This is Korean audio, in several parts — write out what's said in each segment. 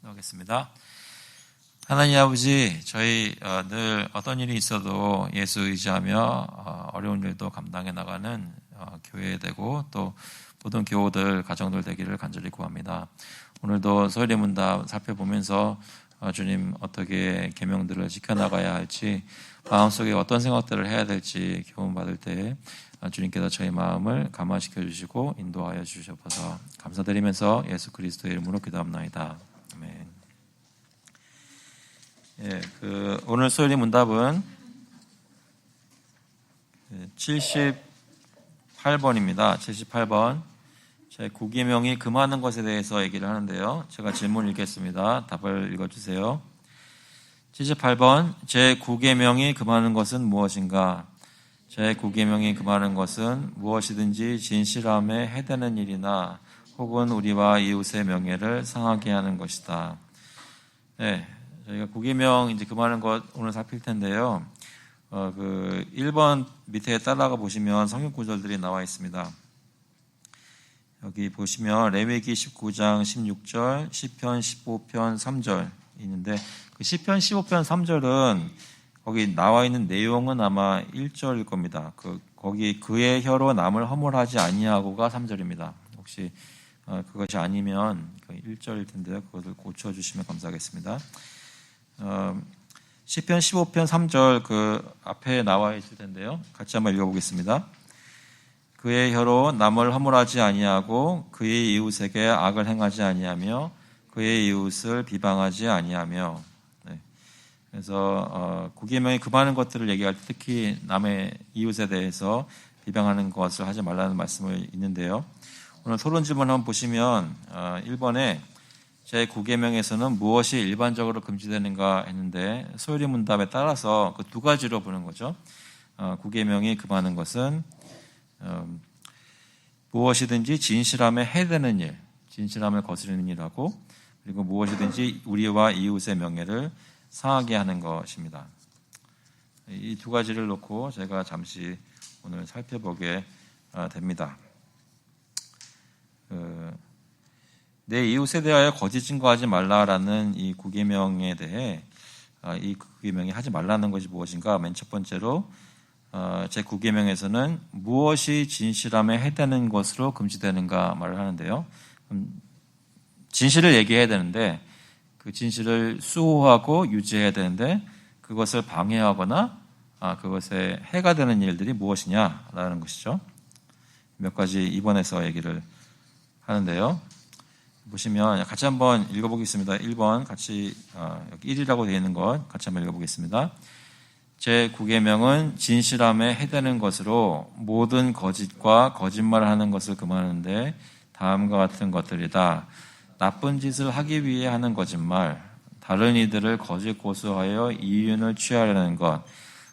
기도하겠습니다. 하나님 아버지, 저희 늘 어떤 일이 있어도 예수 의지하며 어려운 일도 감당해 나가는 교회 되고 또 모든 교우들, 가정들 되기를 간절히 구합니다. 오늘도 소리 문답 살펴보면서 주님 어떻게 계명들을 지켜나가야 할지, 마음속에 어떤 생각들을 해야 될지 교훈받을 때 주님께서 저희 마음을 감화시켜 주시고 인도하여 주셔서 감사드리면서 예수 그리스도의 이름으로 기도합나이다. 아멘. 오늘 소리 문답은 78번입니다. 78번. 제 구계명이 금하는 것에 대해서 얘기를 하는데요. 제가 질문 읽겠습니다. 답을 읽어주세요. 78번. 제 구계명이 금하는 것은 무엇인가? 제 구계명이 금하는 것은 무엇이든지 진실함에 해대는 일이나 혹은 우리와 이웃의 명예를 상하게 하는 것이다. 네, 저희가 구계명 이제 금하는 것 오늘 살필 텐데요. 1번 밑에 따라가 보시면 성경 구절들이 나와 있습니다. 여기 보시면 레위기 19장 16절, 시편 15편 3절 있는데 그 시편 15편 3절은 거기 나와 있는 내용은 아마 1절일 겁니다. 거기 그의 혀로 남을 허물하지 아니하고가 3절입니다. 혹시 그것이 아니면 1절일 텐데요. 그것을 고쳐주시면 감사하겠습니다. 시편 15편 3절 그 앞에 나와 있을 텐데요. 같이 한번 읽어보겠습니다. 그의 혀로 남을 허물하지 아니하고 그의 이웃에게 악을 행하지 아니하며 그의 이웃을 비방하지 아니하며. 네. 그래서 구계명이 금하는 것들을 얘기할 때 특히 남의 이웃에 대해서 비방하는 것을 하지 말라는 말씀을 있는데요. 오늘 토론 질문 한번 보시면 1번에 제 구계명에서는 무엇이 일반적으로 금지되는가 했는데 소요리 문답에 따라서 그 두 가지로 보는 거죠. 구계명이 금하는 것은 무엇이든지 진실함에 해대는 일, 진실함을 거스르는 일하고 그리고 무엇이든지 우리와 이웃의 명예를 상하게 하는 것입니다. 이 두 가지를 놓고 제가 잠시 오늘 살펴보게 됩니다. 내 이웃에 대하여 거짓 증거하지 말라라는 이 구계명에 대해 이 구계명이 하지 말라는 것이 무엇인가? 맨 첫 번째로 제 구계명에서는 무엇이 진실함에 해대는 것으로 금지되는가 말을 하는데요. 진실을 얘기해야 되는데 그 진실을 수호하고 유지해야 되는데 그것을 방해하거나 그것에 해가 되는 일들이 무엇이냐라는 것이죠. 몇 가지 입원해서 얘기를 하는데요. 보시면 같이 한번 읽어보겠습니다. 1번 같이 여기 1이라고 되어 있는 것 같이 한번 읽어보겠습니다. 제 구계명은 진실함에 해대는 것으로 모든 거짓과 거짓말을 하는 것을 금하는데 다음과 같은 것들이다. 나쁜 짓을 하기 위해 하는 거짓말, 다른 이들을 거짓 고소하여 이윤을 취하려는 것,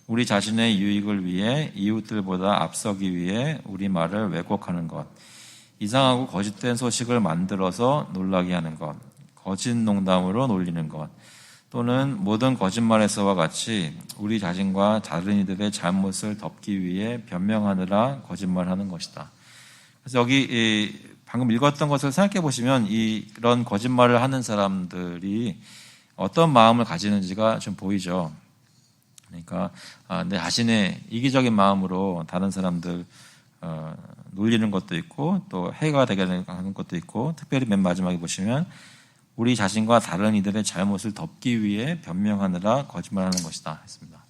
우리 자신의 유익을 위해 이웃들보다 앞서기 위해 우리 말을 왜곡하는 것, 이상하고 거짓된 소식을 만들어서 놀라게 하는 것, 거짓 농담으로 놀리는 것, 또는 모든 거짓말에서와 같이 우리 자신과 다른 이들의 잘못을 덮기 위해 변명하느라 거짓말하는 것이다. 그래서 여기 방금 읽었던 것을 생각해 보시면 이런 거짓말을 하는 사람들이 어떤 마음을 가지는지가 좀 보이죠. 그러니까 내 자신의 이기적인 마음으로 다른 사람들 놀리는 것도 있고 또 해가 되게 하는 것도 있고 특별히 맨 마지막에 보시면 우리 자신과 다른 이들의 잘못을 덮기 위해 변명하느라 거짓말하는 것이다 했습니다.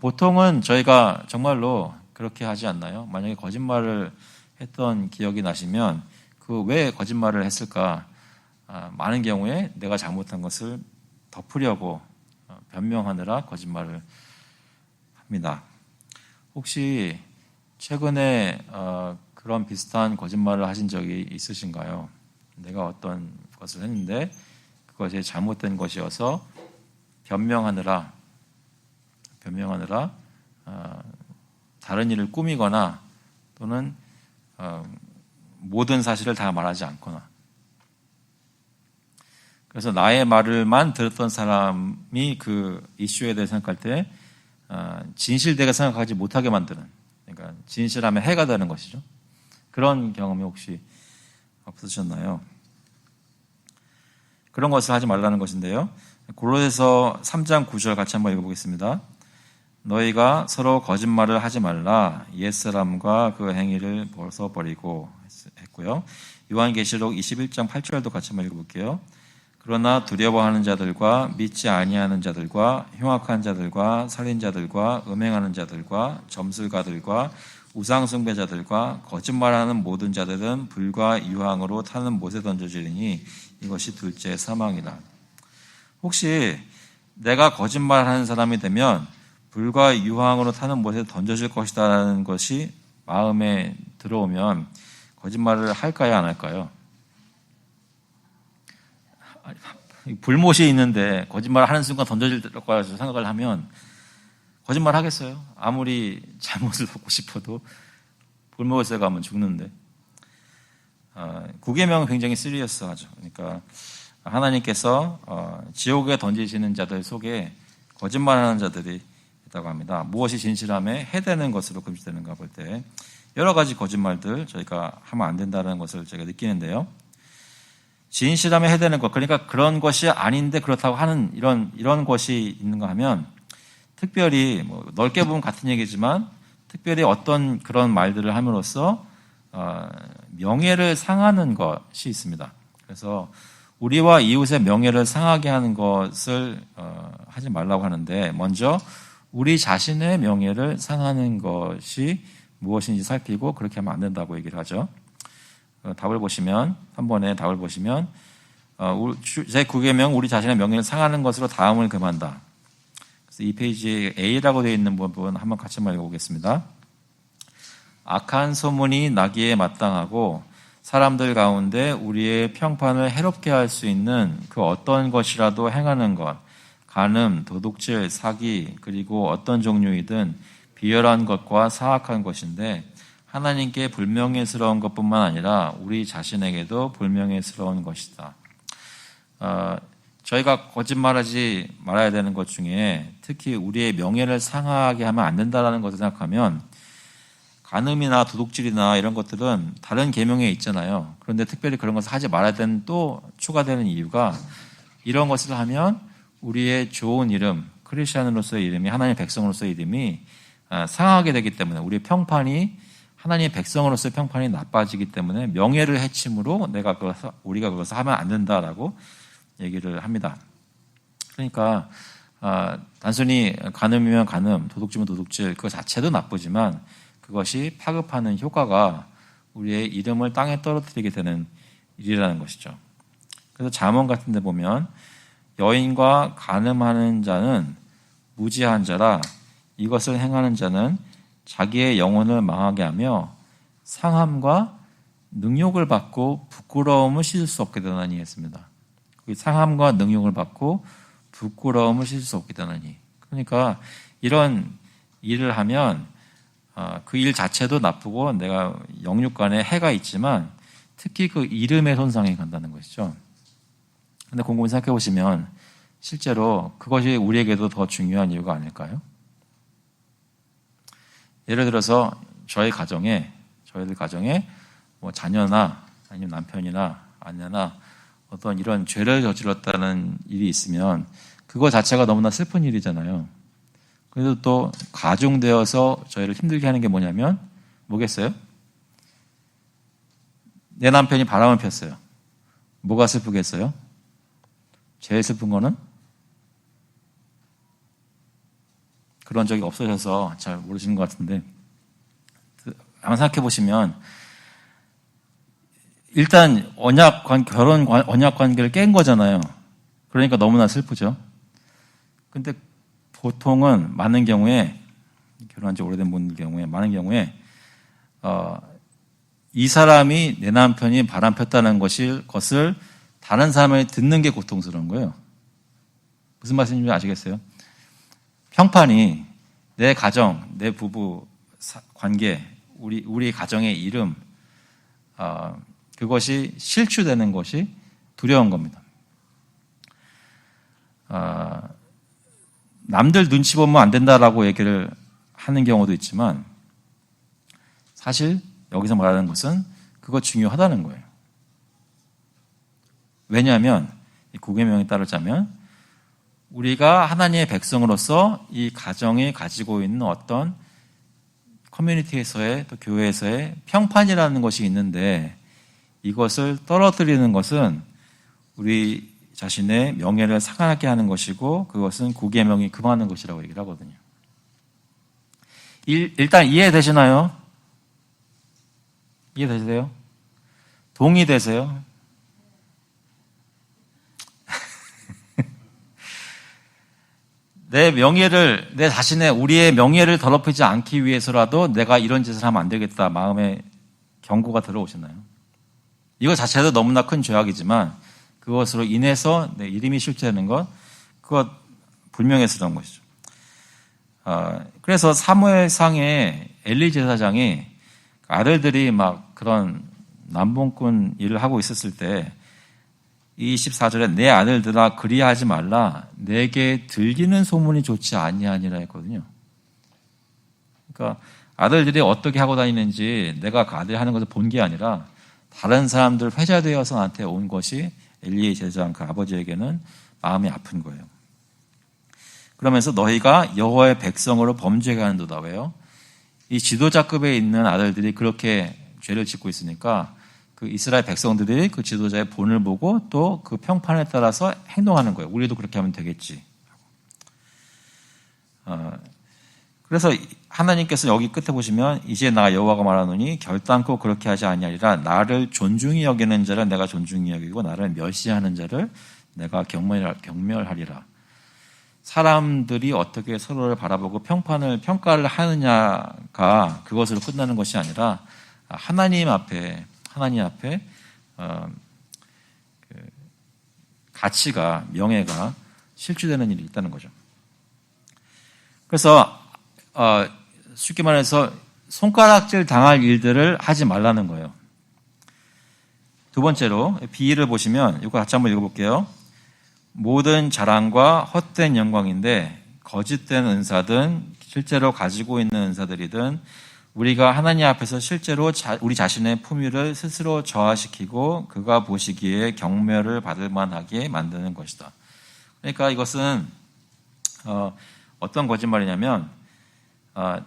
보통은 저희가 정말로 그렇게 하지 않나요? 만약에 거짓말을 했던 기억이 나시면 그 왜 거짓말을 했을까? 많은 경우에 내가 잘못한 것을 덮으려고 변명하느라 거짓말을 합니다. 혹시 최근에 그런 비슷한 거짓말을 하신 적이 있으신가요? 내가 어떤 것을 했는데 그것이 잘못된 것이어서 변명하느라 다른 일을 꾸미거나 또는 모든 사실을 다 말하지 않거나 그래서 나의 말을만 들었던 사람이 그 이슈에 대해 생각할 때 진실되게 생각하지 못하게 만드는 그러니까 진실함에 해가 되는 것이죠. 그런 경험이 혹시 없으셨나요? 그런 것을 하지 말라는 것인데요. 골로새서 3장 9절 같이 한번 읽어보겠습니다. 너희가 서로 거짓말을 하지 말라. 옛사람과 그 행위를 벗어버리고 했고요. 요한계시록 21장 8절도 같이 한번 읽어볼게요. 그러나 두려워하는 자들과 믿지 아니하는 자들과 흉악한 자들과 살인자들과 음행하는 자들과 점술가들과 우상숭배자들과 거짓말하는 모든 자들은 불과 유황으로 타는 못에 던져지리니 이것이 둘째 사망이다. 혹시 내가 거짓말하는 사람이 되면 불과 유황으로 타는 못에 던져질 것이라는 것이 마음에 들어오면 거짓말을 할까요, 안 할까요? 불못이 있는데 거짓말을 하는 순간 던져질 거라고 생각을 하면 거짓말 하겠어요? 아무리 잘못을 돕고 싶어도 불못에 가면 죽는데. 구계명은 굉장히 시리어스하죠. 그러니까 하나님께서 지옥에 던지시는 자들 속에 거짓말하는 자들이 있다고 합니다. 무엇이 진실함에 해되는 것으로 금지되는가 볼 때 여러 가지 거짓말들 저희가 하면 안 된다는 것을 제가 느끼는데요. 진실함에 해되는 것, 그러니까 그런 것이 아닌데 그렇다고 하는 이런 것이 있는가 하면 특별히 뭐 넓게 보면 같은 얘기지만 특별히 어떤 그런 말들을 함으로써 명예를 상하는 것이 있습니다. 그래서 우리와 이웃의 명예를 상하게 하는 것을 하지 말라고 하는데 먼저 우리 자신의 명예를 상하는 것이 무엇인지 살피고 그렇게 하면 안 된다고 얘기를 하죠. 답을 보시면 한 번에 답을 보시면 제9계명 우리 자신의 명예를 상하는 것으로 다음을 금한다. 그래서 이 페이지에 A라고 되어 있는 부분 한번 같이 한번 읽어보겠습니다. 악한 소문이 나기에 마땅하고 사람들 가운데 우리의 평판을 해롭게 할 수 있는 그 어떤 것이라도 행하는 것, 간음, 도둑질, 사기, 그리고 어떤 종류이든 비열한 것과 사악한 것인데 하나님께 불명예스러운 것뿐만 아니라 우리 자신에게도 불명예스러운 것이다. 저희가 거짓말하지 말아야 되는 것 중에 특히 우리의 명예를 상하게 하면 안 된다는 것을 생각하면 간음이나 도둑질이나 이런 것들은 다른 계명에 있잖아요. 그런데 특별히 그런 것을 하지 말아야 되는 또 추가되는 이유가 이런 것을 하면 우리의 좋은 이름, 크리스천으로서의 이름이 하나님의 백성으로서의 이름이 상하게 되기 때문에 우리의 평판이 하나님의 백성으로서의 평판이 나빠지기 때문에 명예를 해침으로 우리가 그것을 하면 안 된다라고 얘기를 합니다. 그러니까 단순히 간음이면 간음, 도둑질이면 도둑질 그 자체도 나쁘지만 그것이 파급하는 효과가 우리의 이름을 땅에 떨어뜨리게 되는 일이라는 것이죠. 그래서 잠언 같은 데 보면 여인과 간음하는 자는 무지한 자라 이것을 행하는 자는 자기의 영혼을 망하게 하며 상함과 능욕을 받고 부끄러움을 씻을 수 없게 되나니 했습니다. 상함과 능욕을 받고 부끄러움을 씻을 수 없게 되나니. 그러니까 이런 일을 하면 그 일 자체도 나쁘고 내가 영육간에 해가 있지만 특히 그 이름의 손상이 간다는 것이죠. 그런데 곰곰이 생각해 보시면 실제로 그것이 우리에게도 더 중요한 이유가 아닐까요? 예를 들어서 저희들 가정에 뭐 자녀나 아니면 남편이나 아내나 어떤 이런 죄를 저질렀다는 일이 있으면 그거 자체가 너무나 슬픈 일이잖아요. 그래도 또 가중되어서 저희를 힘들게 하는 게 뭐겠어요? 내 남편이 바람을 폈어요. 뭐가 슬프겠어요? 제일 슬픈 거는 그런 적이 없으셔서 잘 모르시는 것 같은데 한번 생각해 보시면 일단 결혼 언약 관계를 깬 거잖아요. 그러니까 너무나 슬프죠. 근데 보통은 많은 경우에 결혼한 지 오래된 분들 경우에 많은 경우에 이 사람이 내 남편이 바람 폈다는 것을 다른 사람이 듣는 게 고통스러운 거예요. 무슨 말씀인지 아시겠어요? 평판이 내 가정, 내 부부 관계, 우리 가정의 이름, 그것이 실추되는 것이 두려운 겁니다. 남들 눈치 보면 안 된다라고 얘기를 하는 경우도 있지만 사실 여기서 말하는 것은 그거 중요하다는 거예요. 왜냐하면 구계명에 따르자면 우리가 하나님의 백성으로서 이 가정이 가지고 있는 어떤 커뮤니티에서의 또 교회에서의 평판이라는 것이 있는데 이것을 떨어뜨리는 것은 우리 자신의 명예를 상하게 하는 것이고 그것은 구계명이 금하는 것이라고 얘기를 하거든요. 일단 이해되시나요? 이해되세요? 동의되세요? 내 자신의 우리의 명예를 더럽히지 않기 위해서라도 내가 이런 짓을 하면 안 되겠다 마음에 경고가 들어오시나요? 이거 자체도 너무나 큰 죄악이지만 그것으로 인해서 내 이름이 실제하는 것, 그것 불명예스러운 것이죠. 그래서 사무엘상에 엘리 제사장이 아들들이 막 그런 남봉꾼 일을 하고 있었을 때 24절에 내 아들들아 그리하지 말라 내게 들리는 소문이 좋지 아니하니라 했거든요. 그러니까 아들들이 어떻게 하고 다니는지 내가 그 아들이 하는 것을 본 게 아니라 다른 사람들 회자되어서 나한테 온 것이 엘리의 제사장 그 아버지에게는 마음이 아픈 거예요. 그러면서 너희가 여호와의 백성으로 범죄하게 하는도다. 왜요? 이 지도자급에 있는 아들들이 그렇게 죄를 짓고 있으니까 그 이스라엘 백성들이 그 지도자의 본을 보고 또 그 평판에 따라서 행동하는 거예요. 우리도 그렇게 하면 되겠지. 그래서 하나님께서 여기 끝에 보시면 이제 나 여호와가 말하노니 결단코 그렇게 하지 아니하리라. 나를 존중히 여기는 자를 내가 존중히 여기고 나를 멸시하는 자를 내가 경멸하리라. 사람들이 어떻게 서로를 바라보고 평가를 하느냐가 그것으로 끝나는 것이 아니라 하나님 앞에 가치가 명예가 실추되는 일이 있다는 거죠. 그래서 쉽게 말해서 손가락질 당할 일들을 하지 말라는 거예요. 두 번째로 비유를 보시면 이거 같이 한번 읽어볼게요. 모든 자랑과 헛된 영광인데 거짓된 은사든 실제로 가지고 있는 은사들이든 우리가 하나님 앞에서 실제로 우리 자신의 품위를 스스로 저하시키고 그가 보시기에 경멸을 받을 만하게 만드는 것이다. 그러니까 이것은 어떤 거짓말이냐면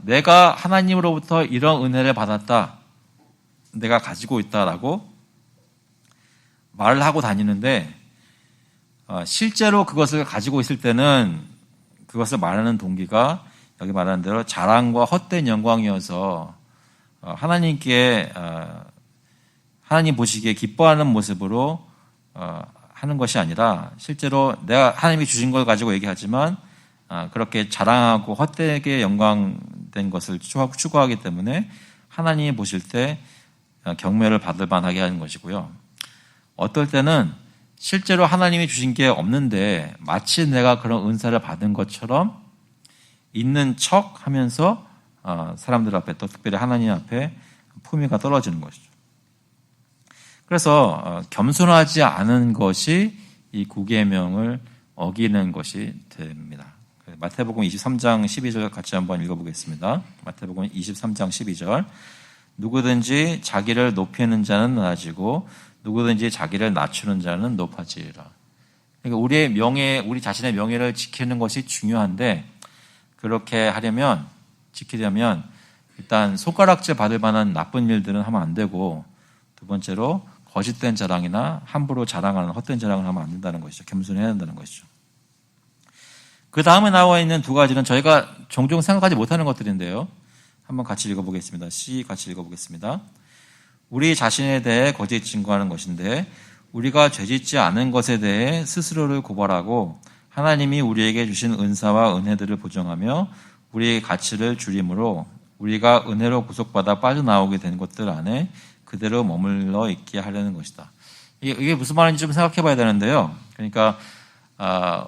내가 하나님으로부터 이런 은혜를 받았다. 내가 가지고 있다라고 말을 하고 다니는데 실제로 그것을 가지고 있을 때는 그것을 말하는 동기가 여기 말하는 대로 자랑과 헛된 영광이어서 하나님께 하나님 보시기에 기뻐하는 모습으로 하는 것이 아니라 실제로 내가 하나님이 주신 걸 가지고 얘기하지만 그렇게 자랑하고 헛되게 영광된 것을 추구하기 때문에 하나님이 보실 때 경멸을 받을 만하게 하는 것이고요. 어떨 때는 실제로 하나님이 주신 게 없는데 마치 내가 그런 은사를 받은 것처럼 있는 척 하면서 사람들 앞에 또 특별히 하나님 앞에 품위가 떨어지는 것이죠. 그래서 겸손하지 않은 것이 이 구계명을 어기는 것이 됩니다. 마태복음 23장 12절 같이 한번 읽어보겠습니다. 마태복음 23장 12절 누구든지 자기를 높이는 자는 낮아지고 누구든지 자기를 낮추는 자는 높아지리라. 그러니까 우리의 명예, 우리 자신의 명예를 지키는 것이 중요한데 그렇게 지키려면 일단 손가락질 받을 만한 나쁜 일들은 하면 안 되고 두 번째로 거짓된 자랑이나 함부로 자랑하는 헛된 자랑을 하면 안 된다는 것이죠. 겸손해야 된다는 것이죠. 그 다음에 나와 있는 두 가지는 저희가 종종 생각하지 못하는 것들인데요. 한번 같이 읽어보겠습니다. 같이 읽어보겠습니다. 우리 자신에 대해 거짓 증거하는 것인데 우리가 죄짓지 않은 것에 대해 스스로를 고발하고 하나님이 우리에게 주신 은사와 은혜들을 보정하며 우리의 가치를 줄이므로 우리가 은혜로 구속받아 빠져나오게 된 것들 안에 그대로 머물러 있게 하려는 것이다. 이게 무슨 말인지 좀 생각해 봐야 되는데요. 그러니까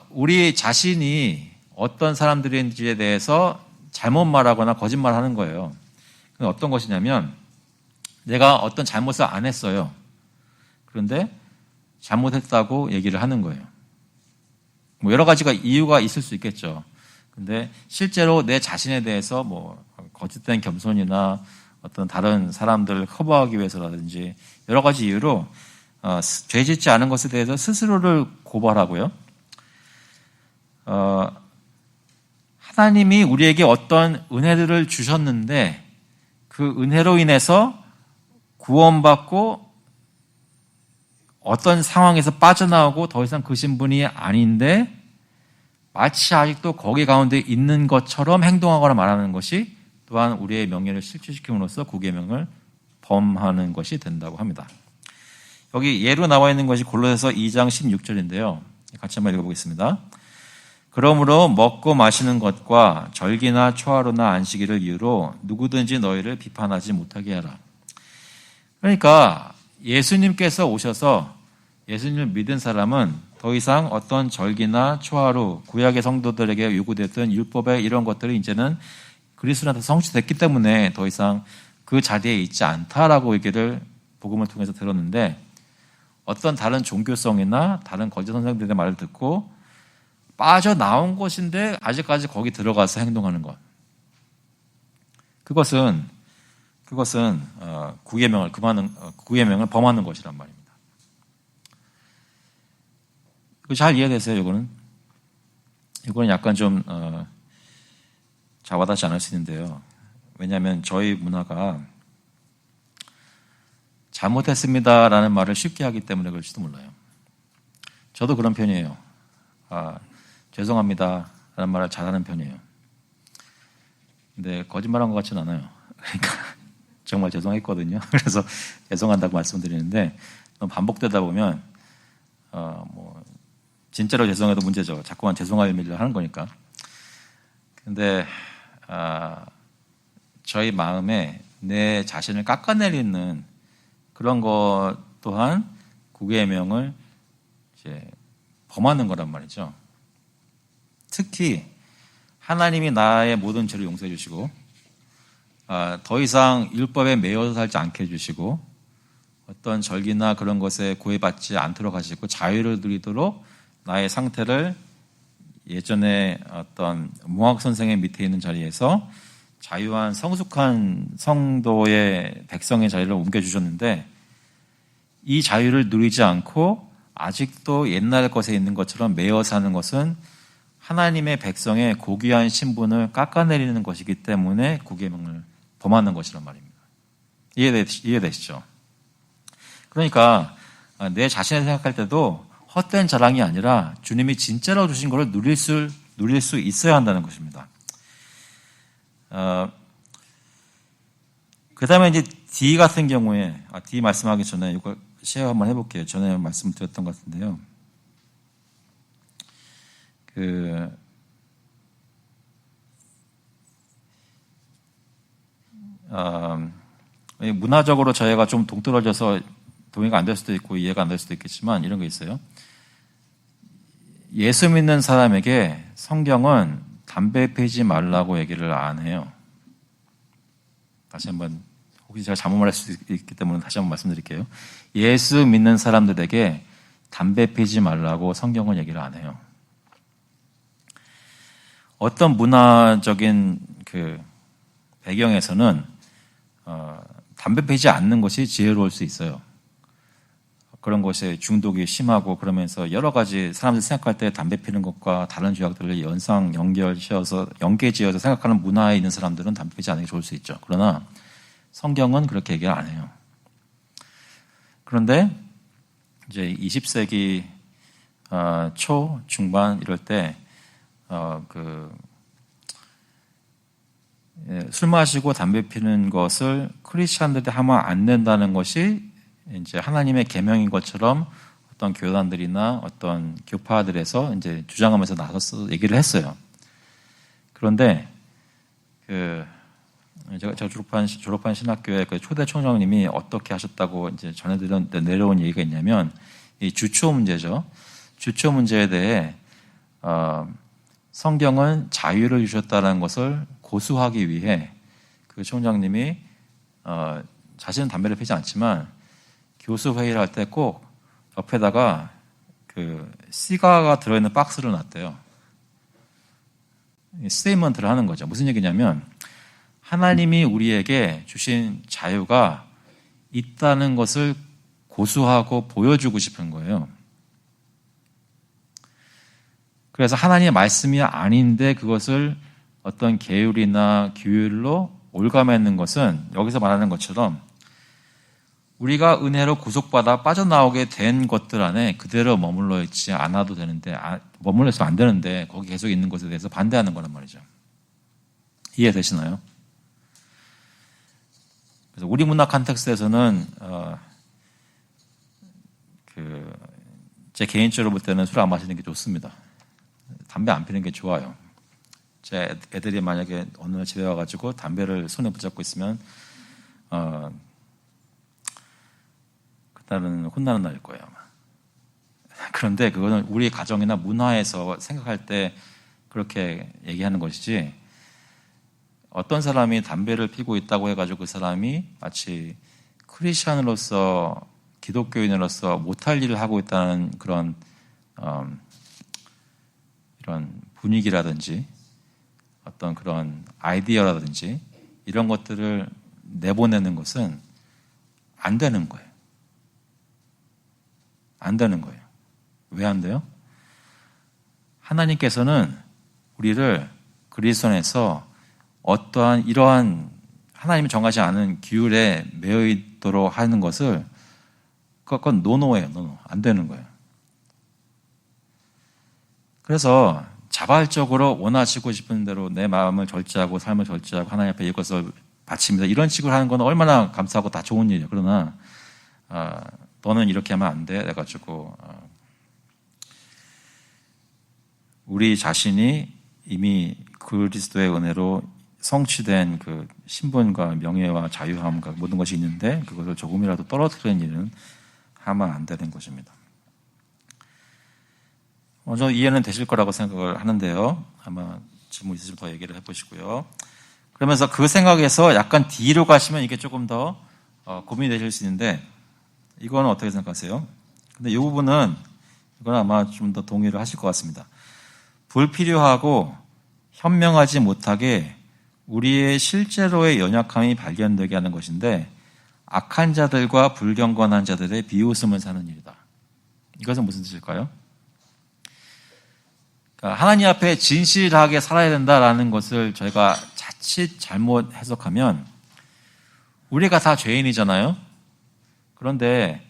우리 자신이 어떤 사람들인지에 대해서 잘못 말하거나 거짓말하는 거예요. 그건 어떤 것이냐면 내가 어떤 잘못을 안 했어요. 그런데 잘못했다고 얘기를 하는 거예요. 뭐 여러 가지가 이유가 있을 수 있겠죠. 근데 실제로 내 자신에 대해서 뭐 거짓된 겸손이나 어떤 다른 사람들을 커버하기 위해서라든지 여러 가지 이유로 죄 짓지 않은 것에 대해서 스스로를 고발하고요. 하나님이 우리에게 어떤 은혜들을 주셨는데 그 은혜로 인해서 구원받고 어떤 상황에서 빠져나오고 더 이상 그 신분이 아닌데 마치 아직도 거기 가운데 있는 것처럼 행동하거나 말하는 것이 또한 우리의 명예를 실추시킴으로써 구계명을 범하는 것이 된다고 합니다. 여기 예로 나와 있는 것이 골로새서 2장 16절인데요. 같이 한번 읽어보겠습니다. 그러므로 먹고 마시는 것과 절기나 초하루나 안식일을 이유로 누구든지 너희를 비판하지 못하게 하라. 그러니까 예수님께서 오셔서 예수님을 믿은 사람은 더 이상 어떤 절기나 초하루, 구약의 성도들에게 요구됐던 율법의 이런 것들이 이제는 그리스도한테 성취됐기 때문에 더 이상 그 자리에 있지 않다라고 얘기를 복음을 통해서 들었는데 어떤 다른 종교성이나 다른 거짓 선생들의 말을 듣고 빠져나온 것인데 아직까지 거기 들어가서 행동하는 것. 그것은 구계명을 범하는 것이란 말입니다. 잘 이해되세요? 이거는 약간 좀 잘 와닿지 않을 수 있는데요. 왜냐하면 저희 문화가 잘못했습니다라는 말을 쉽게 하기 때문에 그럴지도 몰라요. 저도 그런 편이에요. 죄송합니다라는 말을 잘하는 편이에요. 근데 거짓말한 것 같지는 않아요. 그러니까 정말 죄송했거든요. 그래서 죄송한다고 말씀드리는데 반복되다 보면 진짜로 죄송해도 문제죠. 자꾸만 죄송할 일을 하는 거니까. 근데 저희 마음에 내 자신을 깎아내리는 그런 것 또한 구계명을 이제 범하는 거란 말이죠. 특히 하나님이 나의 모든 죄를 용서해 주시고 더 이상 율법에 매여서 살지 않게 해주시고 어떤 절기나 그런 것에 구애받지 않도록 하시고 자유를 누리도록 나의 상태를 예전에 어떤 몽학 선생의 밑에 있는 자리에서 자유한 성숙한 성도의 백성의 자리를 옮겨주셨는데 이 자유를 누리지 않고 아직도 옛날 것에 있는 것처럼 매여 사는 것은 하나님의 백성의 고귀한 신분을 깎아내리는 것이기 때문에 구계명을 범하는 것이란 말입니다. 이해되시죠? 그러니까 내 자신을 생각할 때도 헛된 자랑이 아니라 주님이 진짜로 주신 것을 누릴 수 있어야 한다는 것입니다. 그 다음에 이제 D 같은 경우에, D 말씀하기 전에 이거 쉐어 한번 해볼게요. 전에 말씀드렸던 것 같은데요. 문화적으로 저희가 좀 동떨어져서 동의가 안 될 수도 있고 이해가 안 될 수도 있겠지만 이런 게 있어요. 예수 믿는 사람에게 성경은 담배 피지 말라고 얘기를 안 해요. 다시 한번 혹시 제가 잘못 말할 수 있기 때문에 다시 한번 말씀드릴게요. 예수 믿는 사람들에게 담배 피지 말라고 성경은 얘기를 안 해요. 어떤 문화적인 그 배경에서는 담배 피지 않는 것이 지혜로울 수 있어요. 그런 것에 중독이 심하고 그러면서 여러 가지 사람들이 생각할 때 담배 피는 것과 다른 죄악들을 연계지어서 생각하는 문화에 있는 사람들은 담배 피지 않는 게 좋을 수 있죠. 그러나 성경은 그렇게 얘기를 안 해요. 그런데 이제 20세기 초, 중반 이럴 때 술 마시고 담배 피는 것을 크리스찬들이 하면 안 된다는 것이 이제 하나님의 계명인 것처럼 어떤 교단들이나 어떤 교파들에서 이제 주장하면서 나서서 얘기를 했어요. 그런데 제가 졸업한 신학교의 그 초대 총장님이 어떻게 하셨다고 이제 내려온 얘기가 있냐면 이 주초 문제죠. 주초 문제에 대해 성경은 자유를 주셨다는 것을 고수하기 위해 그 총장님이 자신은 담배를 피지 않지만 교수 회의를 할 때 꼭 옆에다가 그 시가가 들어있는 박스를 놨대요. 스테이트먼트를 하는 거죠. 무슨 얘기냐면 하나님이 우리에게 주신 자유가 있다는 것을 고수하고 보여주고 싶은 거예요. 그래서 하나님의 말씀이 아닌데 그것을 어떤 계율이나 규율로 올가매는 것은 여기서 말하는 것처럼 우리가 은혜로 구속받아 빠져나오게 된 것들 안에 그대로 머물러 있지 않아도 되는데, 머물러 있으면 안 되는데 거기 계속 있는 것에 대해서 반대하는 거란 말이죠. 이해되시나요? 그래서 우리 문화 컨텍스트에서는 제 개인적으로 볼 때는 술 안 마시는 게 좋습니다. 담배 안 피는 게 좋아요. 제 애들이 만약에 어느 날 집에 와가지고 담배를 손에 붙잡고 있으면 그날은 혼나는 날일 거예요, 아마. 그런데 그거는 우리 가정이나 문화에서 생각할 때 그렇게 얘기하는 것이지, 어떤 사람이 담배를 피고 있다고 해가지고 그 사람이 마치 크리스천으로서, 기독교인으로서 못할 일을 하고 있다는 그런 이런 분위기라든지 어떤 그런 아이디어라든지 이런 것들을 내보내는 것은 안 되는 거예요. 안 되는 거예요. 왜 안 돼요? 하나님께서는 우리를 그리스도 안에서 어떠한 이러한 하나님이 정하지 않은 규율에 매여 있도록 하는 것을, 그건 노노예요. 노노. 안 되는 거예요. 그래서 자발적으로 원하시고 싶은 대로 내 마음을 절제하고 삶을 절제하고 하나님 앞에 이것을 바칩니다. 이런 식으로 하는 건 얼마나 감사하고 다 좋은 일이에요. 그러나 너는 이렇게 하면 안 돼. 해가지고 우리 자신이 이미 그리스도의 은혜로 성취된 그 신분과 명예와 자유함과 모든 것이 있는데 그것을 조금이라도 떨어뜨리는 일은 하면 안 되는 것입니다. 저 이해는 되실 거라고 생각을 하는데요. 아마 질문 있으시면 더 얘기를 해보시고요. 그러면서 그 생각에서 약간 뒤로 가시면 이게 조금 더 고민이 되실 수 있는데, 이거는 어떻게 생각하세요? 근데 이 부분은 이건 아마 좀 더 동의를 하실 것 같습니다. 불필요하고 현명하지 못하게 우리의 실제로의 연약함이 발견되게 하는 것인데, 악한 자들과 불경건한 자들의 비웃음을 사는 일이다. 이것은 무슨 뜻일까요? 그러니까 하나님 앞에 진실하게 살아야 된다라는 것을 저희가 자칫 잘못 해석하면, 우리가 다 죄인이잖아요. 그런데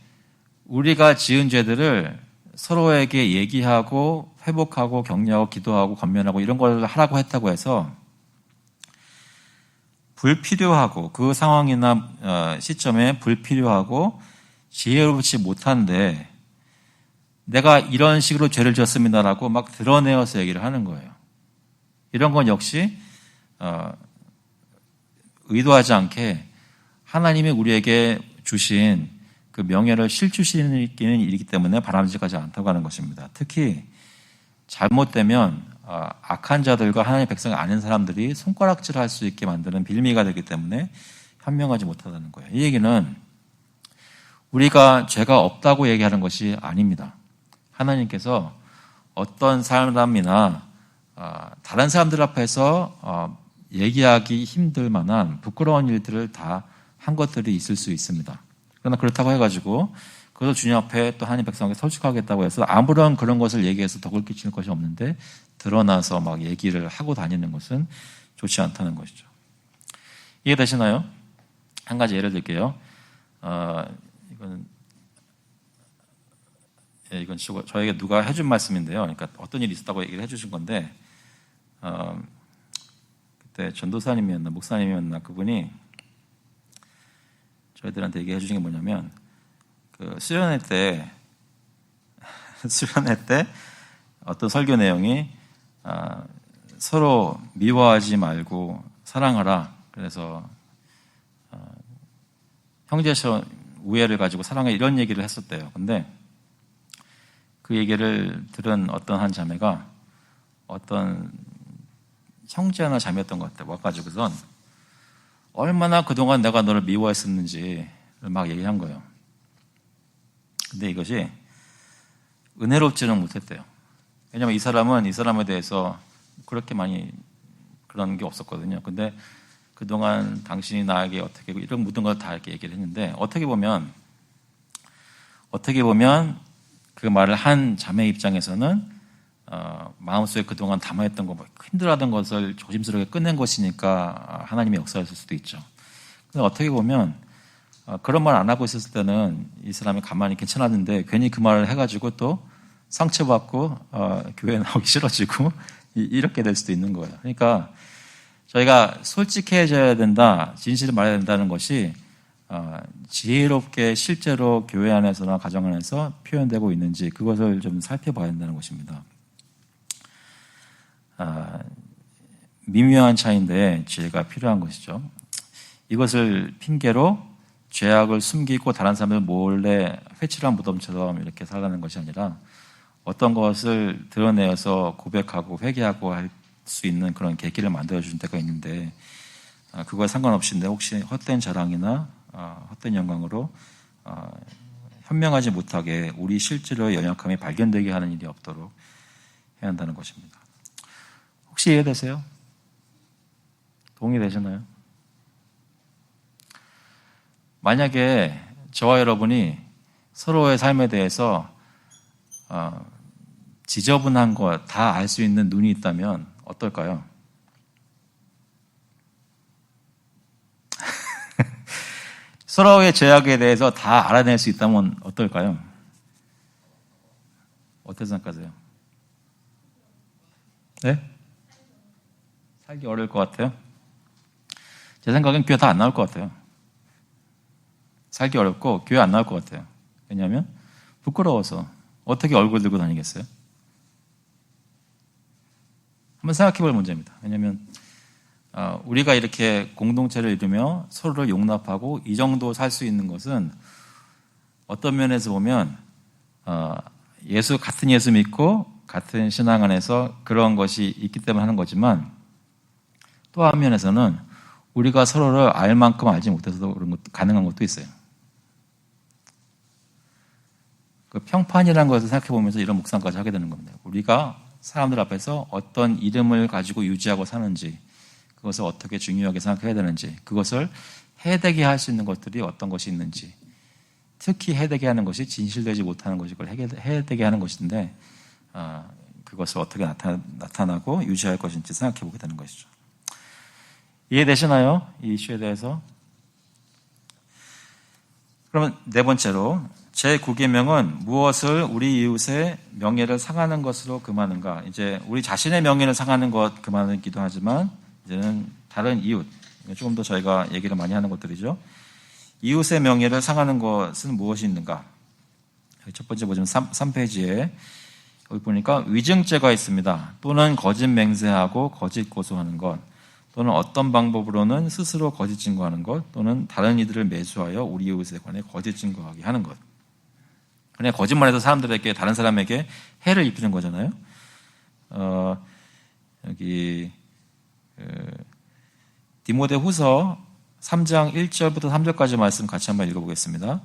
우리가 지은 죄들을 서로에게 얘기하고 회복하고 격려하고 기도하고 권면하고 이런 걸 하라고 했다고 해서 불필요하고, 그 상황이나 시점에 불필요하고 지혜롭지 못한데 내가 이런 식으로 죄를 지었습니다라고 막 드러내어서 얘기를 하는 거예요. 이런 건 역시 의도하지 않게 하나님이 우리에게 주신 그 명예를 실추시키는 일이기 때문에 바람직하지 않다고 하는 것입니다. 특히 잘못되면 악한 자들과 하나님의 백성이 아닌 사람들이 손가락질할 수 있게 만드는 빌미가 되기 때문에 현명하지 못하다는 거예요. 이 얘기는 우리가 죄가 없다고 얘기하는 것이 아닙니다. 하나님께서 어떤 사람이나 다른 사람들 앞에서 얘기하기 힘들 만한 부끄러운 일들을 다 한 것들이 있을 수 있습니다. 그러나 그렇다고 해가지고 그것을 주님 앞에 또 하나님 백성에게 설축하겠다고 해서 아무런 그런 것을 얘기해서 덕을 끼치는 것이 없는데 드러나서 막 얘기를 하고 다니는 것은 좋지 않다는 것이죠. 이해되시나요? 한 가지 예를 들게요. 이건 저에게 누가 해준 말씀인데요. 그러니까 어떤 일이 있었다고 얘기를 해주신 건데, 그때 전도사님이었나 목사님이었나 그분이 저희들한테 얘기해 주신 게 뭐냐면, 그 수련회 때 어떤 설교 내용이 서로 미워하지 말고 사랑하라. 그래서 형제처럼 우애를 가지고 사랑해, 이런 얘기를 했었대요. 근데 그 얘기를 들은 어떤 한 자매가 어떤 형제나 자매였던 것 같아요. 와가지고선 얼마나 그동안 내가 너를 미워했었는지 막 얘기한 거예요. 근데 이것이 은혜롭지는 못했대요. 왜냐하면 이 사람은 이 사람에 대해서 그렇게 많이 그런 게 없었거든요. 근데 그동안 당신이 나에게 어떻게 이런 모든 걸 다 이렇게 얘기를 했는데, 어떻게 보면 어떻게 보면 그 말을 한 자매 입장에서는 마음속에 그동안 담아했던 거, 힘들어하던 것을 조심스럽게 끝낸 것이니까 하나님의 역사였을 수도 있죠. 근데 어떻게 보면 그런 말 안 하고 있었을 때는 이 사람이 가만히 괜찮았는데 괜히 그 말을 해가지고 또 상처받고 교회 나오기 싫어지고 이렇게 될 수도 있는 거예요. 그러니까 저희가 솔직해져야 된다, 진실을 말해야 된다는 것이 지혜롭게 실제로 교회 안에서나 가정 안에서 표현되고 있는지 그것을 좀 살펴봐야 된다는 것입니다. 미묘한 차이인데 지혜가 필요한 것이죠. 이것을 핑계로 죄악을 숨기고 다른 사람을 몰래 회칠한 무덤처럼 이렇게 살라는 것이 아니라 어떤 것을 드러내어서 고백하고 회개하고 할 수 있는 그런 계기를 만들어주는 때가 있는데 그거에 상관없이 혹시 헛된 자랑이나 헛된 영광으로 현명하지 못하게 우리 실제로의 연약함이 발견되게 하는 일이 없도록 해야 한다는 것입니다. 혹시 이해되세요? 동의되시나요? 만약에 저와 여러분이 서로의 삶에 대해서 지저분한 것 다 알 수 있는 눈이 있다면 어떨까요? 서로의 죄악에 대해서 다 알아낼 수 있다면 어떨까요? 어떻게 생각하세요? 네? 살기 어려울 것 같아요? 제 생각엔 교회 다 안 나올 것 같아요. 살기 어렵고 교회 안 나올 것 같아요. 왜냐하면 부끄러워서 어떻게 얼굴 들고 다니겠어요? 한번 생각해 볼 문제입니다. 왜냐하면 우리가 이렇게 공동체를 이루며 서로를 용납하고 이 정도 살 수 있는 것은 어떤 면에서 보면 같은 예수 믿고 같은 신앙 안에서 그런 것이 있기 때문에 하는 거지만 또 한 면에서는 우리가 서로를 알 만큼 알지 못해서 그런 것도 가능한 것도 있어요. 그 평판이라는 것을 생각해 보면서 이런 묵상까지 하게 되는 겁니다. 우리가 사람들 앞에서 어떤 이름을 가지고 유지하고 사는지, 그것을 어떻게 중요하게 생각해야 되는지, 그것을 해되게 할 수 있는 것들이 어떤 것이 있는지, 특히 해되게 하는 것이 진실되지 못하는 것이 그걸 해되게 하는 것인데 그것을 어떻게 나타나고 유지할 것인지 생각해 보게 되는 것이죠. 이해되시나요? 이 이슈에 대해서? 그러면 네 번째로 제9계명은 무엇을 우리 이웃의 명예를 상하는 것으로 금하는가? 이제 우리 자신의 명예를 상하는 것 금하기도 하지만 이제는 다른 이웃, 조금 더 저희가 얘기를 많이 하는 것들이죠. 이웃의 명예를 상하는 것은 무엇이 있는가? 첫 번째 보시면 3페이지에 여기 보니까 위증죄가 있습니다. 또는 거짓 맹세하고 거짓 고소하는 것, 또는 어떤 방법으로는 스스로 거짓 증거하는 것, 또는 다른 이들을 매수하여 우리 이웃에 관해 거짓 증거하게 하는 것. 그냥 거짓말해서 사람들에게, 다른 사람에게 해를 입히는 거잖아요. 여기 디모데후서 3장 1절부터 3절까지 말씀 같이 한번 읽어보겠습니다.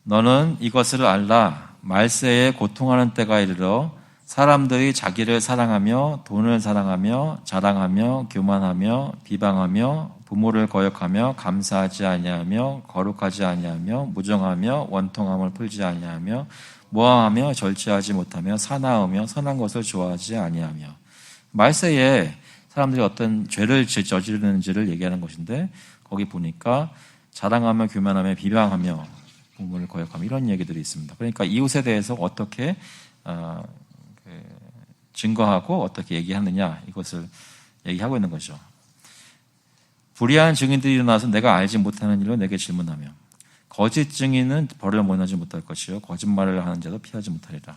너는 이것을 알라. 말세에 고통하는 때가 이르러 사람들이 자기를 사랑하며 돈을 사랑하며 자랑하며 교만하며 비방하며 부모를 거역하며 감사하지 아니하며 거룩하지 아니하며 무정하며 원통함을 풀지 아니하며 모함하며 절제하지 못하며 사나우며 선한 것을 좋아하지 아니하며. 말세에 사람들이 어떤 죄를 저지르는지를 얘기하는 것인데 거기 보니까 자랑하며 교만하며 비방하며 부모를 거역하며 이런 얘기들이 있습니다. 그러니까 이웃에 대해서 어떻게 증거하고 어떻게 얘기하느냐, 이것을 얘기하고 있는 거죠. 불의한 증인들이 일어나서 내가 알지 못하는 일로 내게 질문하며 거짓 증인은 벌을 면하지 못할 것이요 거짓말을 하는 자도 피하지 못하리라.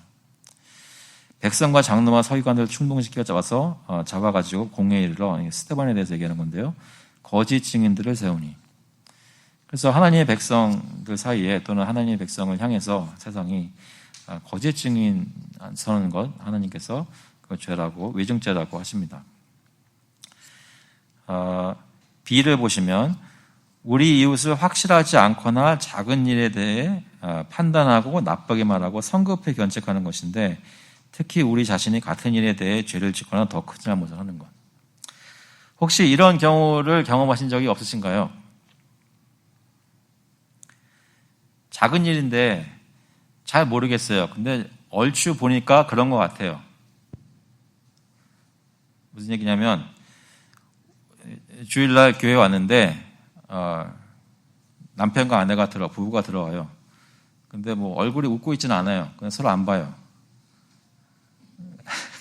백성과 장로와 서기관들을 충동시켜 잡아가지고 공회에 이르러, 스데반에 대해서 얘기하는 건데요, 거짓 증인들을 세우니. 그래서 하나님의 백성들 사이에 또는 하나님의 백성을 향해서 세상이 거짓 증인 서는 것, 하나님께서 그 죄라고, 위증죄라고 하십니다. B를 보시면 우리 이웃을 확실하지 않거나 작은 일에 대해 판단하고 나쁘게 말하고 성급히 견책하는 것인데, 특히 우리 자신이 같은 일에 대해 죄를 짓거나 더 큰 잘못을 하는 것. 혹시 이런 경우를 경험하신 적이 없으신가요? 작은 일인데 잘 모르겠어요. 근데 얼추 보니까 그런 것 같아요. 무슨 얘기냐면 주일날 교회 왔는데 남편과 아내가 부부가 들어와요. 근데 뭐 얼굴이 웃고 있지는 않아요. 그냥 서로 안 봐요.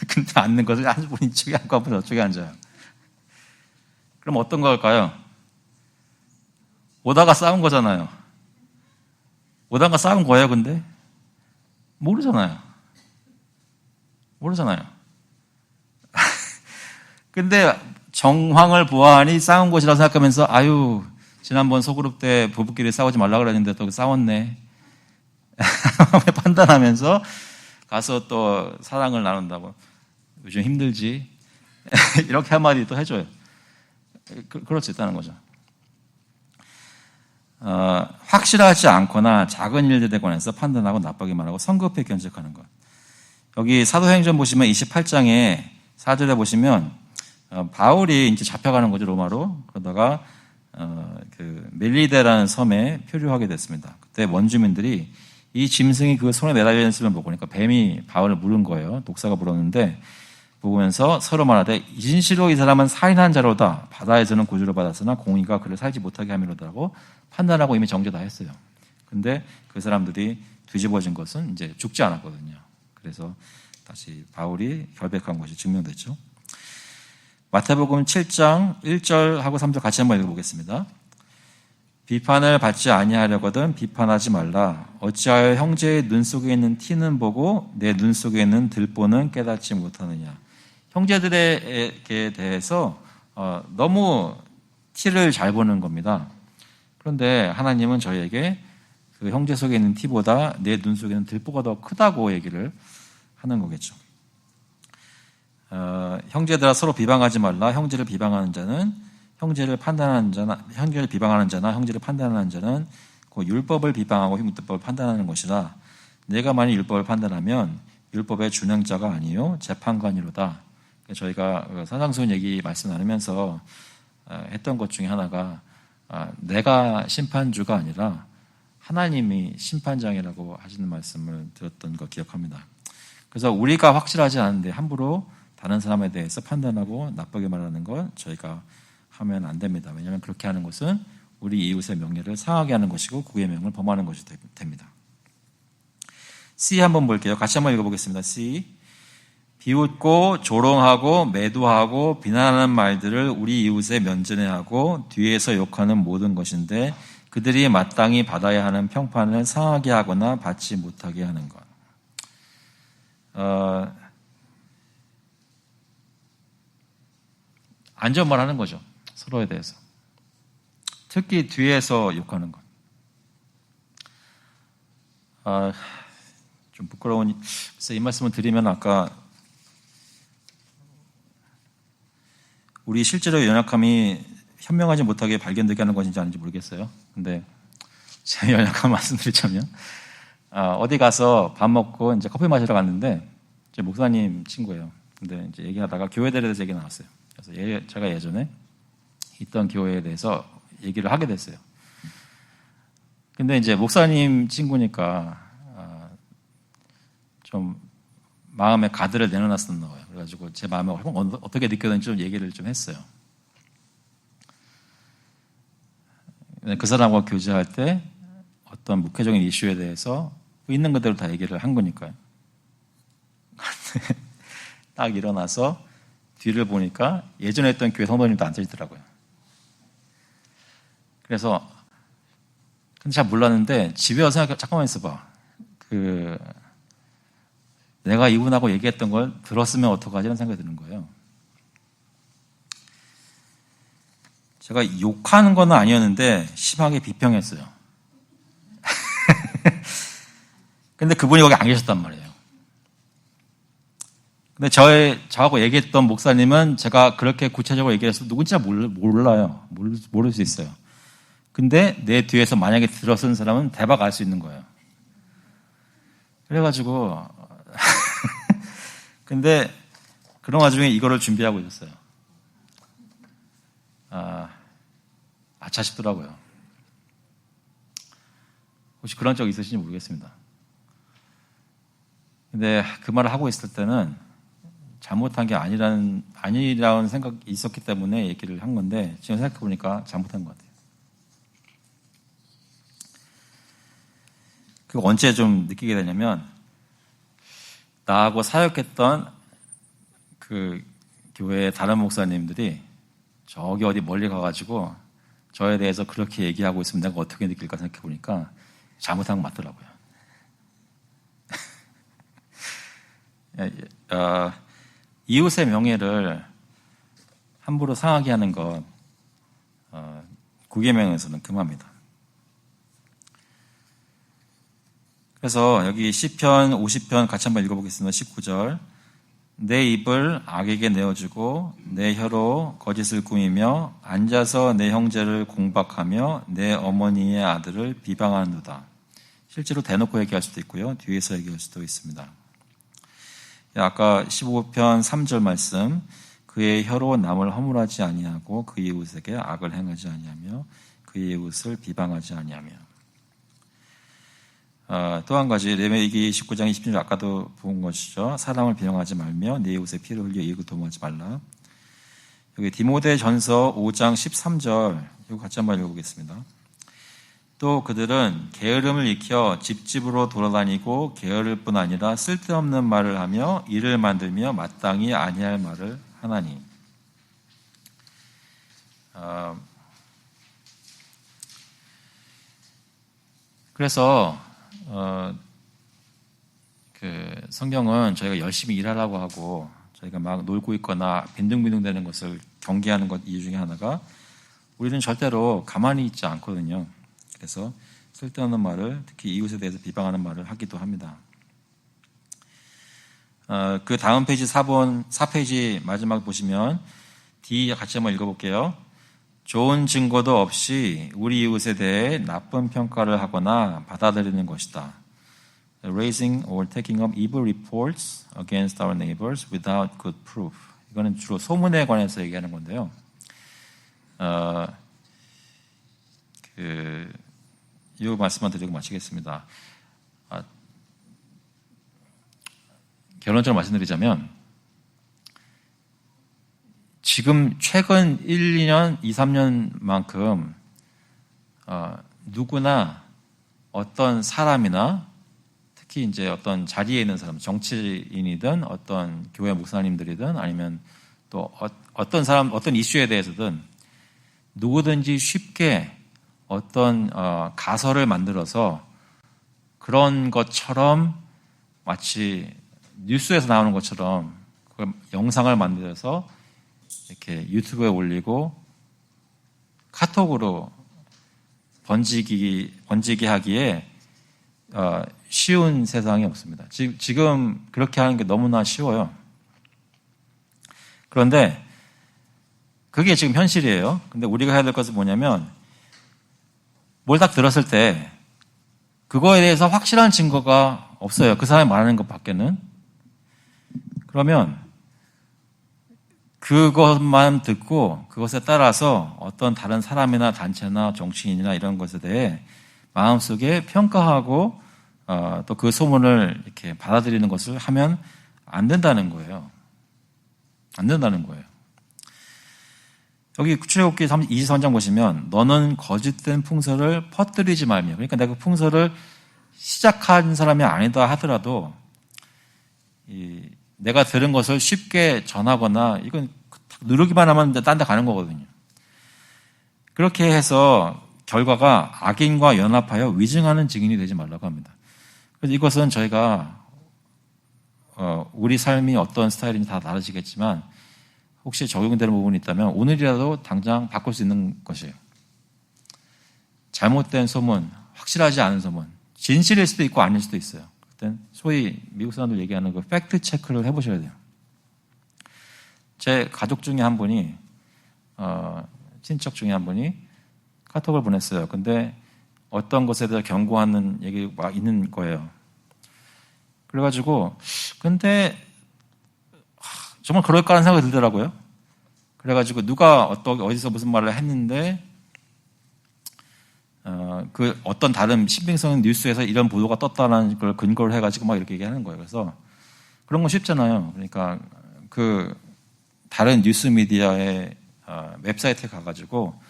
근데 앉는 것을 한 분이 이쪽에 앉고 한 분이 저쪽에 앉아요. 그럼 어떤 걸까요? 오다가 싸운 거잖아요. 오다가 싸운 거예요, 근데? 모르잖아요. 근데 정황을 보아하니 싸운 것이라고 생각하면서 아유, 지난번 소그룹 때 부부끼리 싸우지 말라고 그랬는데 또 싸웠네. 판단하면서 가서 또 사랑을 나눈다고. 요즘 힘들지? 이렇게 한마디 또 해줘요. 그럴 수 있다는 거죠. 확실하지 않거나 작은 일들에 관해서 판단하고 나쁘게 말하고 성급히 견책하는 것. 여기 사도행전 보시면 28장에 4절에 보시면 바울이 이제 잡혀가는 거죠, 로마로. 그러다가 그 멜리데라는 섬에 표류하게 됐습니다. 그때 원주민들이 이 짐승이 그 손에 매달려 있는 걸 보니까 뱀이 바울을 물은 거예요. 독사가 물었는데 보면서 서로 말하되 진실로 이 사람은 살인한 자로다. 바다에서는 구주를 받았으나 공의가 그를 살지 못하게 함이로다라고 판단하고 이미 정죄 다 했어요. 근데 그 사람들이 뒤집어진 것은 이제 죽지 않았거든요. 그래서 다시 바울이 결백한 것이 증명됐죠. 마태복음 7장 1절하고 3절 같이 한번 읽어보겠습니다. 비판을 받지 아니하려거든 비판하지 말라. 어찌하여 형제의 눈 속에 있는 티는 보고 내 눈 속에 있는 들보는 깨닫지 못하느냐. 형제들에게 대해서 너무 티를 잘 보는 겁니다. 그런데 하나님은 저희에게 그 형제 속에 있는 티보다 내 눈 속에 있는 들보가 더 크다고 얘기를 하는 거겠죠. 형제들아 서로 비방하지 말라. 형제를 비방하는 자나 형제를 판단하는 자나 형제를 판단하는 자는 그 율법을 비방하고 율법을 판단하는 것이라. 내가 만일 율법을 판단하면 율법의 준행자가 아니요 재판관이로다. 저희가 사장수훈 얘기 말씀 나누면서 했던 것 중에 하나가 내가 심판주가 아니라 하나님이 심판장이라고 하시는 말씀을 들었던 거 기억합니다. 그래서 우리가 확실하지 않은데 함부로 다른 사람에 대해서 판단하고 나쁘게 말하는 건 저희가 하면 안 됩니다. 왜냐하면 그렇게 하는 것은 우리 이웃의 명예를 상하게 하는 것이고 그의 명을 범하는 것이 됩니다. C 한번 볼게요. 같이 한번 읽어보겠습니다. C. 비웃고 조롱하고 매도하고 비난하는 말들을 우리 이웃에 면전해하고 뒤에서 욕하는 모든 것인데 그들이 마땅히 받아야 하는 평판을 상하게 하거나 받지 못하게 하는 것. 안 좋은 말 하는 거죠. 서로에 대해서. 특히 뒤에서 욕하는 것. 좀 부끄러우니, 그래서 이 말씀을 드리면 아까 우리 실제로 연약함이 현명하지 못하게 발견되게 하는 것인지 아닌지 모르겠어요. 근데 제 연약함 말씀드리자면, 어디 가서 밥 먹고 이제 커피 마시러 갔는데, 제 목사님 친구예요. 근데 이제 얘기하다가 교회들에 대해서 얘기 나왔어요. 그래서 제가 예전에 있던 교회에 대해서 얘기를 하게 됐어요. 근데 이제 목사님 친구니까 좀 마음에 가드를 내려놨었나 봐요. 그래가지고 제 마음에 어떻게 느꼈는지 좀 얘기를 좀 했어요. 그 사람과 교제할 때 어떤 목회적인 이슈에 대해서 있는 그대로 다 얘기를 한 거니까요. 딱 일어나서 뒤를 보니까 예전에 했던 교회 성도님도 앉아있더라고요. 그래서 근데 잘 몰랐는데 집에 와서 잠깐만 있어봐. 내가 이분하고 얘기했던 걸 들었으면 어떡하지라는 생각이 드는 거예요. 제가 욕하는 건 아니었는데 심하게 비평했어요. 근데 그분이 거기 안 계셨단 말이에요. 근데 저하고 얘기했던 목사님은 제가 그렇게 구체적으로 얘기해서 누군지 몰라요. 모를 수 있어요. 근데 내 뒤에서 만약에 들어선 사람은 대박 알 수 있는 거예요. 그래가지고 근데 그런 와중에 이거를 준비하고 있었어요. 아차 싶더라고요. 혹시 그런 적 있으신지 모르겠습니다. 근데 그 말을 하고 있을 때는 잘못한 게 아니라는 생각이 있었기 때문에 얘기를 한 건데 지금 생각해보니까 잘못한 것 같아요. 그 언제 좀 느끼게 되냐면 나하고 사역했던 그 교회의 다른 목사님들이 저기 어디 멀리 가가지고 저에 대해서 그렇게 얘기하고 있으면 내가 어떻게 느낄까 생각해보니까 잘못한 거 맞더라고요. 이웃의 명예를 함부로 상하게 하는 것 9계명에서는 금합니다. 그래서 여기 시편 50편 같이 한번 읽어보겠습니다. 19절 내 입을 악에게 내어주고 내 혀로 거짓을 꾸미며 앉아서 내 형제를 공박하며 내 어머니의 아들을 비방하는도다. 실제로 대놓고 얘기할 수도 있고요. 뒤에서 얘기할 수도 있습니다. 아까 15편 3절 말씀 그의 혀로 남을 허물하지 아니하고 그 이웃에게 악을 행하지 아니하며 그 이웃을 비방하지 아니하며 또 한 가지 레위기 19장 20절 아까도 본 것이죠. 사람을 비방하지 말며 내 이웃의 피를 흘려 이익을 도모하지 말라. 여기 디모데전서 5장 13절 이거 같이 한번 읽어보겠습니다. 또 그들은 게으름을 익혀 집집으로 돌아다니고 게으를 뿐 아니라 쓸데없는 말을 하며 일을 만들며 마땅히 아니할 말을 하나니. 그래서 그 성경은 저희가 열심히 일하라고 하고 저희가 막 놀고 있거나 빈둥빈둥 되는 것을 경계하는 것 이유 중에 하나가 우리는 절대로 가만히 있지 않거든요. 그래서 쓸데없는 말을 특히 이웃에 대해서 비방하는 말을 하기도 합니다. 그 다음 페이지 4페이지 마지막 보시면 D 같이 한번 읽어볼게요. 좋은 증거도 없이 우리 이웃에 대해 나쁜 평가를 하거나 받아들이는 것이다. Raising or taking up evil reports against our neighbors without good proof. 이거는 주로 소문에 관해서 얘기하는 건데요. 이 말씀만 드리고 마치겠습니다. 결론적으로 말씀드리자면 지금 최근 1, 2년, 2, 3년만큼 누구나 어떤 사람이나 특히 이제 어떤 자리에 있는 사람, 정치인이든 어떤 교회 목사님들이든 아니면 또 어떤 사람, 어떤 이슈에 대해서든 누구든지 쉽게 어떤 가설을 만들어서 그런 것처럼 마치 뉴스에서 나오는 것처럼 그 영상을 만들어서 이렇게 유튜브에 올리고 카톡으로 번지게 하기에 쉬운 세상이 없습니다. 지금 그렇게 하는 게 너무나 쉬워요. 그런데 그게 지금 현실이에요. 근데 우리가 해야 될 것은 뭐냐면 뭘 딱 들었을 때 그거에 대해서 확실한 증거가 없어요. 그 사람이 말하는 것 밖에는. 그러면 그것만 듣고 그것에 따라서 어떤 다른 사람이나 단체나 정치인이나 이런 것에 대해 마음속에 평가하고 또 그 소문을 이렇게 받아들이는 것을 하면 안 된다는 거예요. 안 된다는 거예요. 여기 출애굽기 23장 보시면 너는 거짓된 풍설을 퍼뜨리지 말며, 그러니까 내가 그 풍설을 시작한 사람이 아니다 하더라도 내가 들은 것을 쉽게 전하거나 이건 누르기만 하면 딴 데 가는 거거든요. 그렇게 해서 결과가 악인과 연합하여 위증하는 증인이 되지 말라고 합니다. 그래서 이것은 저희가 우리 삶이 어떤 스타일인지 다 다르시겠지만 혹시 적용되는 부분이 있다면 오늘이라도 당장 바꿀 수 있는 것이에요. 잘못된 소문, 확실하지 않은 소문, 진실일 수도 있고 아닐 수도 있어요. 그땐 소위 미국 사람들 얘기하는 그 팩트 체크를 해보셔야 돼요. 제 가족 중에 한 분이 친척 중에 한 분이 카톡을 보냈어요. 근데 어떤 것에 대해 경고하는 얘기가 있는 거예요. 그래가지고 근데 정말 그럴까 하는 생각이 들더라고요. 그래가지고 누가 어디서 무슨 말을 했는데 그 어떤 다른 신빙성 뉴스에서 이런 보도가 떴다는 걸 근거를 해가지고 막 이렇게 얘기하는 거예요. 그래서 그런 건 쉽잖아요. 그러니까 그 다른 뉴스 미디어의 웹사이트에 가가지고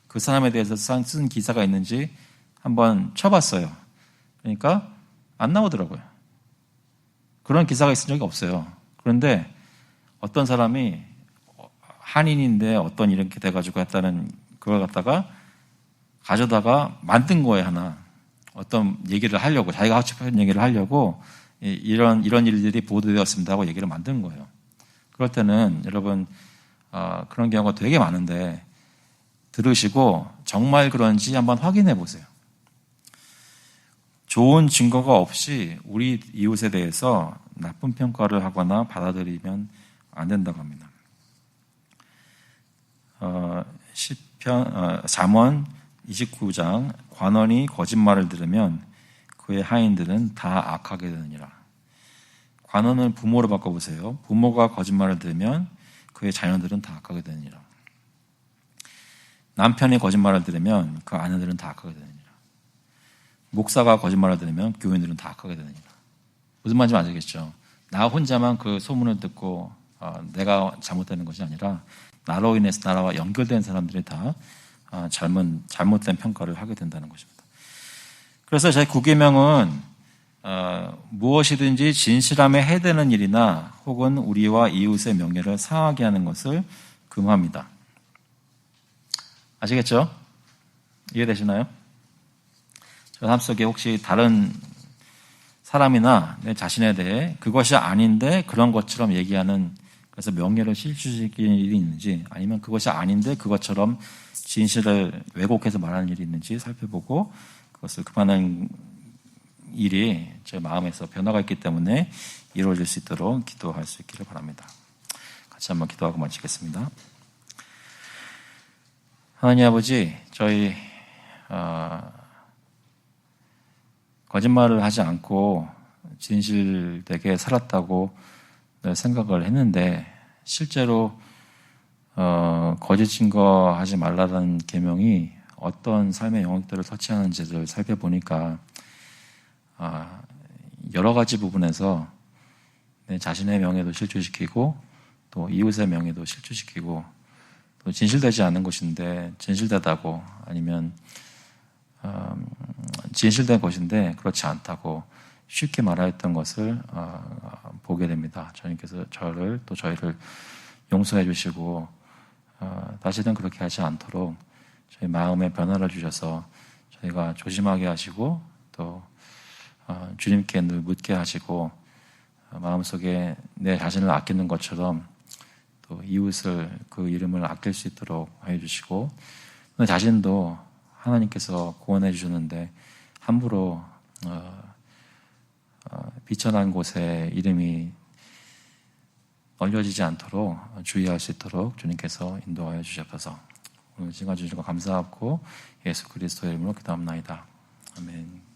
그 사람에 대해서 쓴 기사가 있는지 한번 쳐봤어요. 그러니까 안 나오더라고요. 그런 기사가 있은 적이 없어요. 그런데 어떤 사람이 한인인데 어떤 이렇게 돼가지고 했다는 그걸 갖다가 가져다가 만든 거예요, 하나. 어떤 얘기를 하려고, 자기가 하고 싶은 얘기를 하려고 이런 일들이 보도되었습니다 하고 얘기를 만든 거예요. 그럴 때는 여러분 그런 경우가 되게 많은데 들으시고 정말 그런지 한번 확인해 보세요. 좋은 증거가 없이 우리 이웃에 대해서 나쁜 평가를 하거나 받아들이면 안 된다고 합니다. 잠언 29장 관원이 거짓말을 들으면 그의 하인들은 다 악하게 되느니라. 관원을 부모로 바꿔보세요. 부모가 거짓말을 들으면 그의 자녀들은 다 악하게 되느니라. 남편이 거짓말을 들으면 그 아내들은 다 악하게 되느니라. 목사가 거짓말을 들으면 교인들은 다 악하게 되느니라. 무슨 말인지 아시겠죠? 나 혼자만 그 소문을 듣고 내가 잘못되는 것이 아니라 나로 인해서 나라와 연결된 사람들이 다 잘못된 평가를 하게 된다는 것입니다. 그래서 제 9계명은 무엇이든지 진실함에 해대는 일이나 혹은 우리와 이웃의 명예를 상하게 하는 것을 금합니다. 아시겠죠? 이해되시나요? 저 삶 속에 혹시 다른 사람이나 내 자신에 대해 그것이 아닌데 그런 것처럼 얘기하는, 그래서 명예를 실추시키는 일이 있는지, 아니면 그것이 아닌데 그것처럼 진실을 왜곡해서 말하는 일이 있는지 살펴보고 그것을 그만한 일이 제 마음에서 변화가 있기 때문에 이루어질 수 있도록 기도할 수 있기를 바랍니다. 같이 한번 기도하고 마치겠습니다. 하나님 아버지, 저희 거짓말을 하지 않고 진실되게 살았다고 생각을 했는데 실제로 거짓 증거하지 말라는 계명이 어떤 삶의 영역들을 터치하는지를 살펴보니까 여러 가지 부분에서 내 자신의 명예도 실추시키고 또 이웃의 명예도 실추시키고 또 진실되지 않은 것인데 진실되다고, 아니면 진실된 것인데 그렇지 않다고 쉽게 말하였던 것을 보게 됩니다. 주님께서 저희를 용서해 주시고 다시는 그렇게 하지 않도록 저희 마음의 변화를 주셔서 저희가 조심하게 하시고 또 주님께 늘 묻게 하시고 마음속에 내 자신을 아끼는 것처럼 또 이웃을, 그 이름을 아낄 수 있도록 해주시고 내 자신도 하나님께서 구원해 주셨는데 함부로 비천한 곳에 이름이 얼려지지 않도록 주의할 수 있도록 주님께서 인도하여 주셔서 오늘 시간 주신 거 감사하고 예수 그리스도의 이름으로 기도합나이다. 아멘.